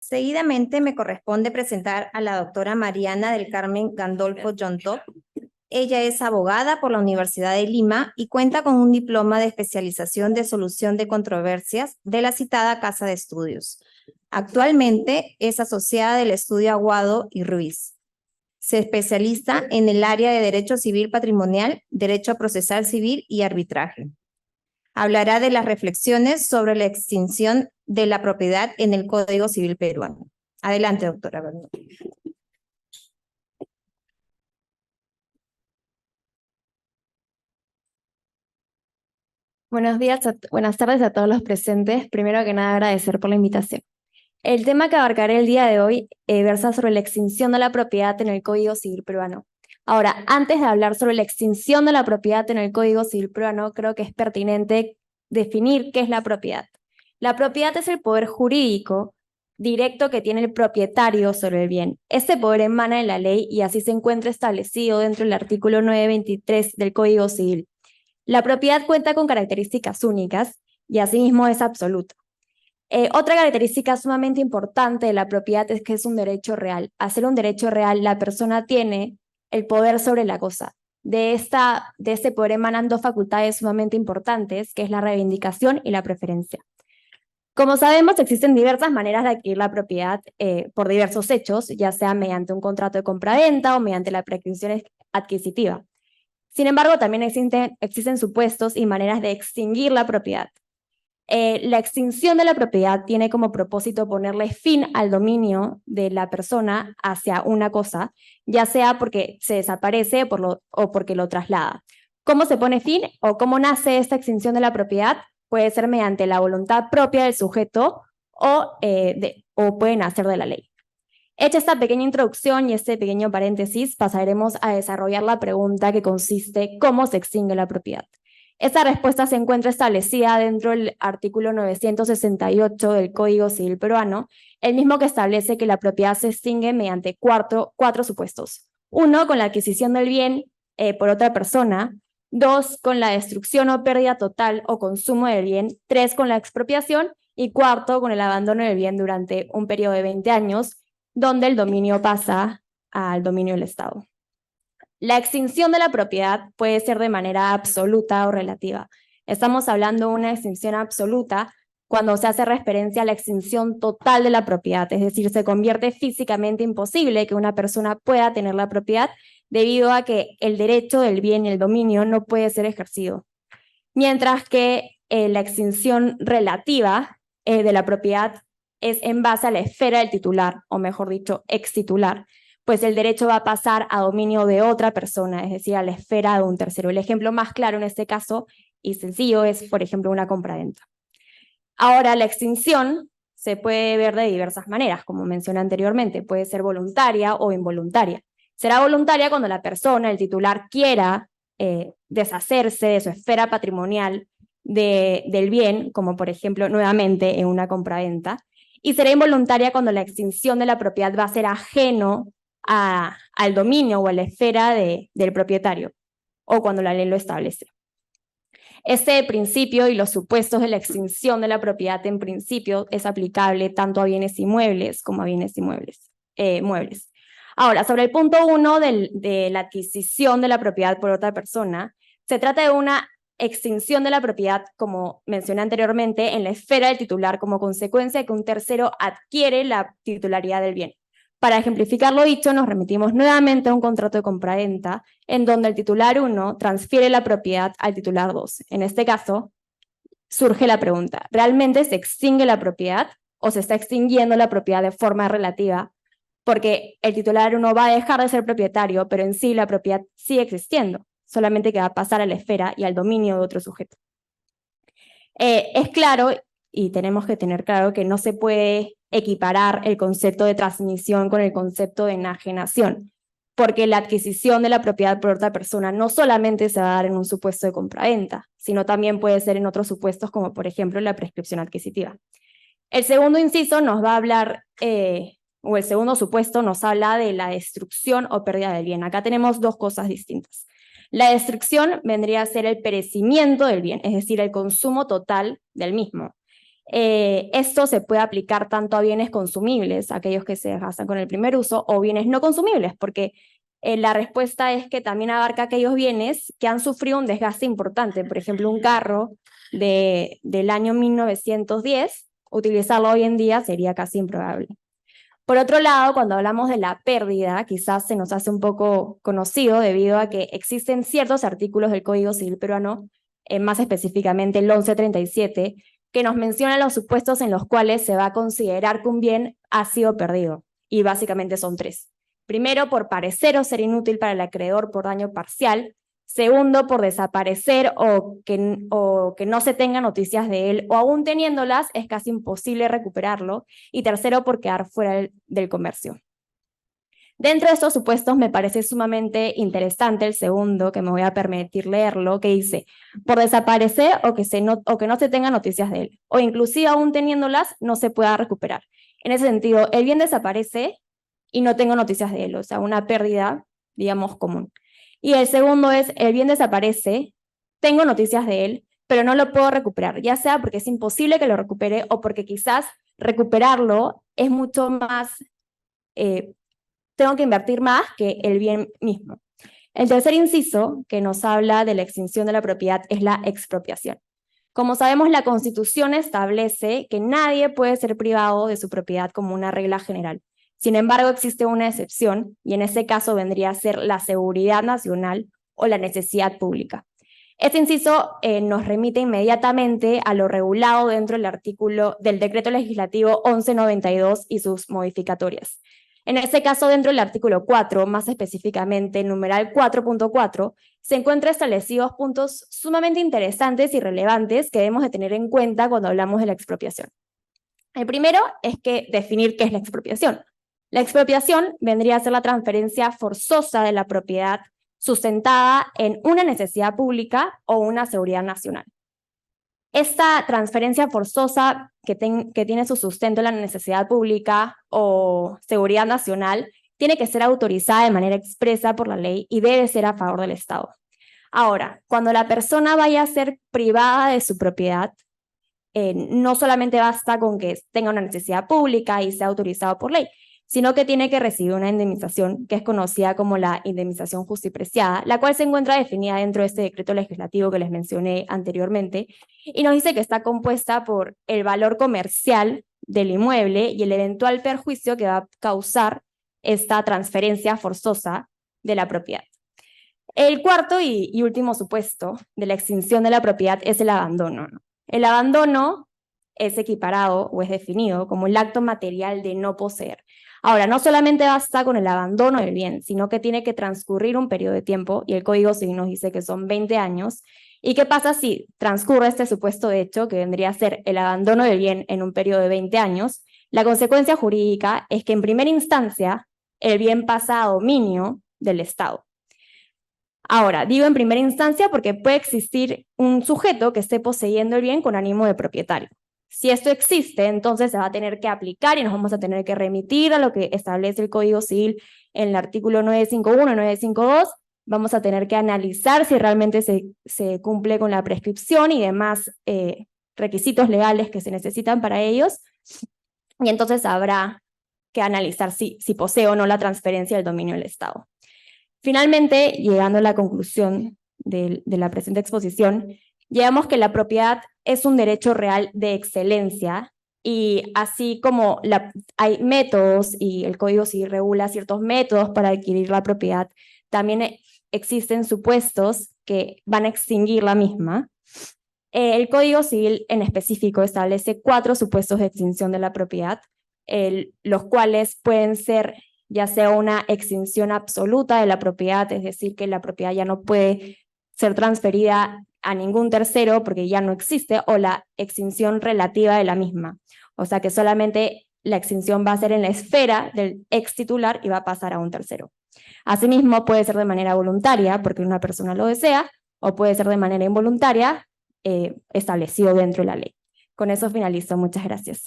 Seguidamente me corresponde presentar a la doctora Mariana del Carmen Gandolfo Yontop. Ella es abogada por la Universidad de Lima y cuenta con un diploma de especialización de solución de controversias de la citada Casa de Estudios. Actualmente es asociada del estudio Aguado y Ruiz. Se especializa en el área de Derecho Civil Patrimonial, Derecho Procesal Civil y Arbitraje. Hablará de las reflexiones sobre la extinción de la propiedad en el Código Civil peruano. Adelante, doctora Bernal. Buenas tardes a todos los presentes. Primero que nada, agradecer por la invitación. El tema que abarcaré el día de hoy versa sobre la extinción de la propiedad en el Código Civil peruano. Ahora, antes de hablar sobre la extinción de la propiedad en el Código Civil peruano, creo que es pertinente definir qué es la propiedad. La propiedad es el poder jurídico directo que tiene el propietario sobre el bien. Este poder emana de la ley y así se encuentra establecido dentro del artículo 923 del Código Civil. La propiedad cuenta con características únicas y asimismo es absoluta. Otra característica sumamente importante de la propiedad es que es un derecho real. Al ser un derecho real, la persona tiene el poder sobre la cosa. De este poder emanan dos facultades sumamente importantes, que es la reivindicación y la preferencia. Como sabemos, existen diversas maneras de adquirir la propiedad por diversos hechos, ya sea mediante un contrato de compraventa o mediante la prescripción adquisitiva. Sin embargo, también existen supuestos y maneras de extinguir la propiedad. La extinción de la propiedad tiene como propósito ponerle fin al dominio de la persona hacia una cosa, ya sea porque se desaparece o porque lo traslada. ¿Cómo se pone fin o cómo nace esta extinción de la propiedad? Puede ser mediante la voluntad propia del sujeto o puede nacer de la ley. Hecha esta pequeña introducción y este pequeño paréntesis, pasaremos a desarrollar la pregunta que consiste ¿cómo se extingue la propiedad? Esta respuesta se encuentra establecida dentro del artículo 968 del Código Civil peruano, el mismo que establece que la propiedad se extingue mediante cuatro supuestos. 1, con la adquisición del bien por otra persona. 2, con la destrucción o pérdida total o consumo del bien. 3, con la expropiación. Y 4, con el abandono del bien durante un periodo de 20 años, donde el dominio pasa al dominio del Estado. La extinción de la propiedad puede ser de manera absoluta o relativa. Estamos hablando de una extinción absoluta cuando se hace referencia a la extinción total de la propiedad, es decir, se convierte físicamente imposible que una persona pueda tener la propiedad debido a que el derecho del bien y el dominio no puede ser ejercido. Mientras que la extinción relativa de la propiedad es en base a la esfera del titular, o mejor dicho, ex titular, pues el derecho va a pasar a dominio de otra persona, es decir, a la esfera de un tercero. El ejemplo más claro en este caso y sencillo es, por ejemplo, una compraventa. Ahora, la extinción se puede ver de diversas maneras, como mencioné anteriormente, puede ser voluntaria o involuntaria. Será voluntaria cuando la persona, el titular, quiera deshacerse de su esfera patrimonial del bien, como por ejemplo, nuevamente en una compraventa, y será involuntaria cuando la extinción de la propiedad va a ser ajeno al dominio o a la esfera del propietario, o cuando la ley lo establece. Este principio y los supuestos de la extinción de la propiedad en principio es aplicable tanto a bienes inmuebles como a bienes muebles. Ahora, sobre el punto 1 de la adquisición de la propiedad por otra persona, se trata de una extinción de la propiedad, como mencioné anteriormente, en la esfera del titular como consecuencia de que un tercero adquiere la titularidad del bien. Para ejemplificar lo dicho, nos remitimos nuevamente a un contrato de compraventa en donde el titular 1 transfiere la propiedad al titular 2. En este caso, surge la pregunta, ¿realmente se extingue la propiedad o se está extinguiendo la propiedad de forma relativa? Porque el titular 1 va a dejar de ser propietario, pero en sí la propiedad sigue existiendo, solamente que va a pasar a la esfera y al dominio de otro sujeto. Es claro, y tenemos que tener claro, que no se puede equiparar el concepto de transmisión con el concepto de enajenación, porque la adquisición de la propiedad por otra persona no solamente se va a dar en un supuesto de compraventa, sino también puede ser en otros supuestos como por ejemplo la prescripción adquisitiva. El segundo inciso nos va a hablar, o el segundo supuesto nos habla de la destrucción o pérdida del bien. Acá tenemos dos cosas distintas. La destrucción vendría a ser el perecimiento del bien, es decir, el consumo total del mismo. Esto se puede aplicar tanto a bienes consumibles, aquellos que se gastan con el primer uso, o bienes no consumibles, porque la respuesta es que también abarca aquellos bienes que han sufrido un desgaste importante. Por ejemplo, un carro del año 1910, utilizarlo hoy en día sería casi improbable. Por otro lado, cuando hablamos de la pérdida, quizás se nos hace un poco conocido debido a que existen ciertos artículos del Código Civil peruano, más específicamente el 1137, que nos menciona los supuestos en los cuales se va a considerar que un bien ha sido perdido, y básicamente son tres. Primero, por parecer o ser inútil para el acreedor por daño parcial. Segundo, por desaparecer o que no se tengan noticias de él, o aún teniéndolas es casi imposible recuperarlo. Y tercero, por quedar fuera del comercio. Dentro de estos supuestos me parece sumamente interesante el segundo, que me voy a permitir leerlo, que dice, por desaparecer o que no se tengan noticias de él, o inclusive aún teniéndolas no se pueda recuperar. En ese sentido, el bien desaparece y no tengo noticias de él, o sea, una pérdida, digamos, común. Y el segundo es, el bien desaparece, tengo noticias de él, pero no lo puedo recuperar, ya sea porque es imposible que lo recupere o porque quizás recuperarlo es mucho más, tengo que invertir más que el bien mismo. El tercer inciso que nos habla de la extinción de la propiedad es la expropiación. Como sabemos, la Constitución establece que nadie puede ser privado de su propiedad como una regla general. Sin embargo, existe una excepción, y en ese caso vendría a ser la seguridad nacional o la necesidad pública. Este inciso nos remite inmediatamente a lo regulado dentro del artículo del Decreto Legislativo 1192 y sus modificatorias. En este caso, dentro del artículo 4, más específicamente, numeral 4.4, se encuentran establecidos puntos sumamente interesantes y relevantes que debemos de tener en cuenta cuando hablamos de la expropiación. El primero es que definir qué es la expropiación. La expropiación vendría a ser la transferencia forzosa de la propiedad sustentada en una necesidad pública o una seguridad nacional. Esta transferencia forzosa que tiene su sustento en la necesidad pública o seguridad nacional tiene que ser autorizada de manera expresa por la ley y debe ser a favor del Estado. Ahora, cuando la persona vaya a ser privada de su propiedad, no solamente basta con que tenga una necesidad pública y sea autorizado por ley, sino que tiene que recibir una indemnización que es conocida como la indemnización justipreciada, la cual se encuentra definida dentro de este decreto legislativo que les mencioné anteriormente, y nos dice que está compuesta por el valor comercial del inmueble y el eventual perjuicio que va a causar esta transferencia forzosa de la propiedad. El cuarto y último supuesto de la extinción de la propiedad es el abandono. El abandono es equiparado o es definido como el acto material de no poseer. Ahora, no solamente basta con el abandono del bien, sino que tiene que transcurrir un periodo de tiempo, y el Código Civil nos dice que son 20 años. ¿Y qué pasa si transcurre este supuesto de hecho, que vendría a ser el abandono del bien en un periodo de 20 años? La consecuencia jurídica es que en primera instancia el bien pasa a dominio del Estado. Ahora, digo en primera instancia porque puede existir un sujeto que esté poseyendo el bien con ánimo de propietario. Si esto existe, entonces se va a tener que aplicar y nos vamos a tener que remitir a lo que establece el Código Civil en el artículo 951 y 952. Vamos a tener que analizar si realmente se cumple con la prescripción y demás requisitos legales que se necesitan para ellos. Y entonces habrá que analizar si posee o no la transferencia del dominio del Estado. Finalmente, llegando a la conclusión de la presente exposición, llegamos que la propiedad es un derecho real de excelencia, y así como hay métodos y el Código Civil regula ciertos métodos para adquirir la propiedad, también existen supuestos que van a extinguir la misma. El Código Civil en específico establece 4 supuestos de extinción de la propiedad, los cuales pueden ser ya sea una extinción absoluta de la propiedad, es decir, que la propiedad ya no puede ser transferida a ningún tercero porque ya no existe, o la extinción relativa de la misma. O sea que solamente la extinción va a ser en la esfera del ex titular y va a pasar a un tercero. Asimismo, puede ser de manera voluntaria porque una persona lo desea, o puede ser de manera involuntaria, establecido dentro de la ley. Con eso finalizo. Muchas gracias.